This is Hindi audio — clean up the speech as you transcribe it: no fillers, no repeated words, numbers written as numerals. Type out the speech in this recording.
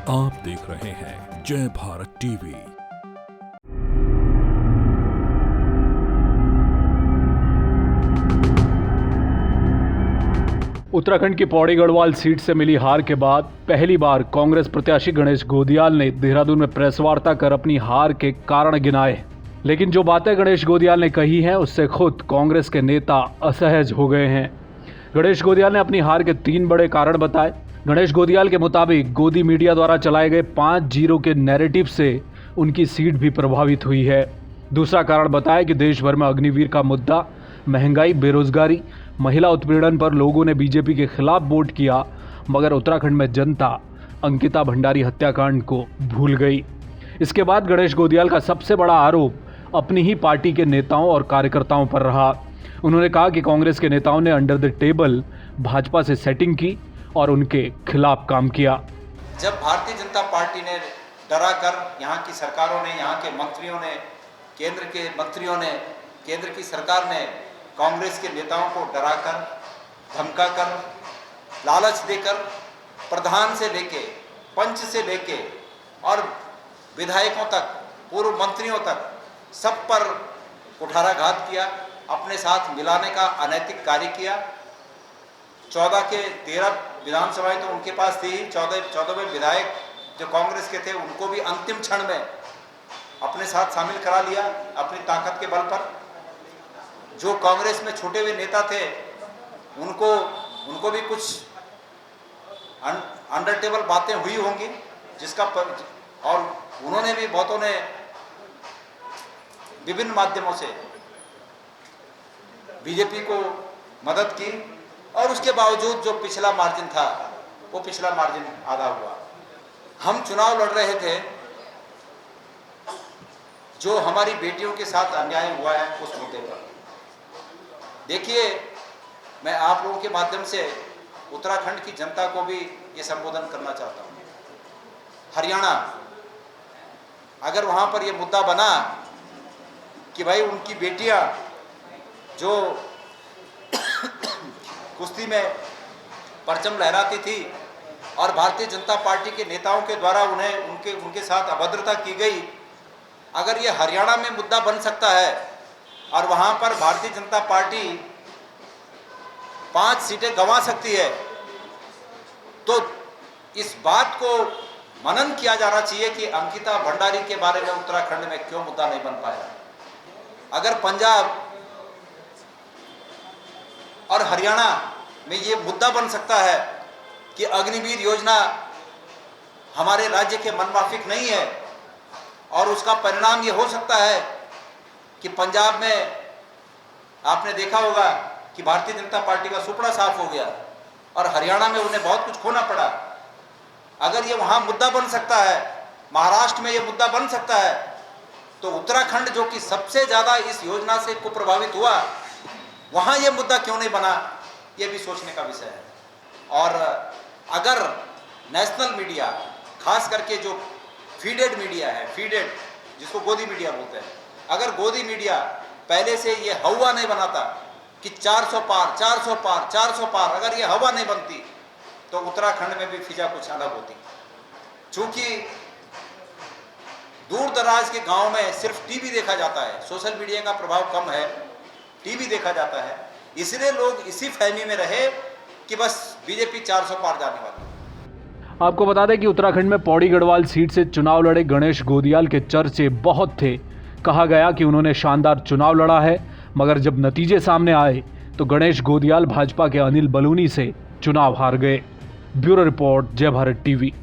आप देख रहे हैं जय भारत टीवी। उत्तराखंड की पौड़ी गढ़वाल सीट से मिली हार के बाद पहली बार कांग्रेस प्रत्याशी गणेश गोदियाल ने देहरादून में प्रेस वार्ता कर अपनी हार के कारण गिनाए। लेकिन जो बातें गणेश गोदियाल ने कही हैं उससे खुद कांग्रेस के नेता असहज हो गए हैं। गणेश गोदियाल ने अपनी हार के 3 बड़े कारण बताए। गणेश गोदियाल के मुताबिक गोदी मीडिया द्वारा चलाए गए 5-0 के नैरेटिव से उनकी सीट भी प्रभावित हुई है। दूसरा कारण बताया कि देश भर में अग्निवीर का मुद्दा, महंगाई, बेरोजगारी, महिला उत्पीड़न पर लोगों ने बीजेपी के खिलाफ वोट किया, मगर उत्तराखंड में जनता अंकिता भंडारी हत्याकांड को भूल गई। इसके बाद गणेश गोदियाल का सबसे बड़ा आरोप अपनी ही पार्टी के नेताओं और कार्यकर्ताओं पर रहा। उन्होंने कहा कि कांग्रेस के नेताओं ने अंडर द टेबल भाजपा से सेटिंग की और उनके खिलाफ काम किया। जब भारतीय जनता पार्टी ने डरा कर यहाँ की सरकारों ने, यहाँ के मंत्रियों ने, केंद्र के मंत्रियों ने, केंद्र की सरकार ने कांग्रेस के नेताओं को डराकर, धमकाकर, लालच देकर प्रधान से लेके, पंच से लेके और विधायकों तक, पूर्व मंत्रियों तक सब पर कुठाराघात किया, अपने साथ मिलाने का अनैतिक कार्य किया। 14 के 13 विधानसभाएं तो उनके पास थी, 14वें विधायक जो कांग्रेस के थे उनको भी अंतिम क्षण में अपने साथ शामिल करा लिया अपनी ताकत के बल पर। जो कांग्रेस में छूटे हुए नेता थे उनको भी कुछ अंडर टेबल बातें हुई होंगी और उन्होंने भी, बहुतों ने विभिन्न माध्यमों से बीजेपी को मदद की और उसके बावजूद जो पिछला मार्जिन था वो पिछला मार्जिन आधा हुआ। हम चुनाव लड़ रहे थे, जो हमारी बेटियों के साथ अन्याय हुआ है उस मुद्दे पर। देखिए, मैं आप लोगों के माध्यम से उत्तराखंड की जनता को भी ये संबोधन करना चाहता हूँ। हरियाणा, अगर वहाँ पर ये मुद्दा बना कि भाई उनकी बेटियाँ जो कुश्ती में परचम लहराती थी और भारतीय जनता पार्टी के नेताओं के द्वारा उनके साथ अभद्रता की गई, अगर ये हरियाणा में मुद्दा बन सकता है और वहाँ पर भारतीय जनता पार्टी 5 सीटें गंवा सकती है, तो इस बात को मनन किया जाना चाहिए कि अंकिता भंडारी के बारे में उत्तराखंड में क्यों मुद्दा नहीं बन पाया। अगर पंजाब और हरियाणा में ये मुद्दा बन सकता है कि अग्निवीर योजना हमारे राज्य के मनमाफिक नहीं है और उसका परिणाम ये हो सकता है कि पंजाब में आपने देखा होगा कि भारतीय जनता पार्टी का सुपड़ा साफ हो गया और हरियाणा में उन्हें बहुत कुछ खोना पड़ा। अगर ये वहाँ मुद्दा बन सकता है, महाराष्ट्र में ये मुद्दा बन सकता है, तो उत्तराखंड जो कि सबसे ज़्यादा इस योजना से कुप्रभावित हुआ, वहाँ ये मुद्दा क्यों नहीं बना, ये भी सोचने का विषय है। और अगर नेशनल मीडिया, खास करके जो फीडेड मीडिया है, फीडेड जिसको गोदी मीडिया बोलते हैं, अगर गोदी मीडिया पहले से ये हवा नहीं बनाता कि 400 पार 400 पार 400 पार, अगर ये हवा नहीं बनती तो उत्तराखंड में भी फिजा कुछ अलग होती। चूँकि दूर दराज के गाँव में सिर्फ टीवी देखा जाता है, सोशल मीडिया का प्रभाव कम है, टीवी देखा जाता है, इसलिए लोग इसी फहमी में रहे कि बस बीजेपी 400 पार जाने वाली है। आपको बता दें कि उत्तराखंड में पौड़ी गढ़वाल सीट से चुनाव लड़े गणेश गोदियाल के चर्चे बहुत थे। कहा गया कि उन्होंने शानदार चुनाव लड़ा है, मगर जब नतीजे सामने आए तो गणेश गोदियाल भाजपा के अनिल बलूनी से चुनाव हार गए। ब्यूरो रिपोर्ट, जय भारत टीवी।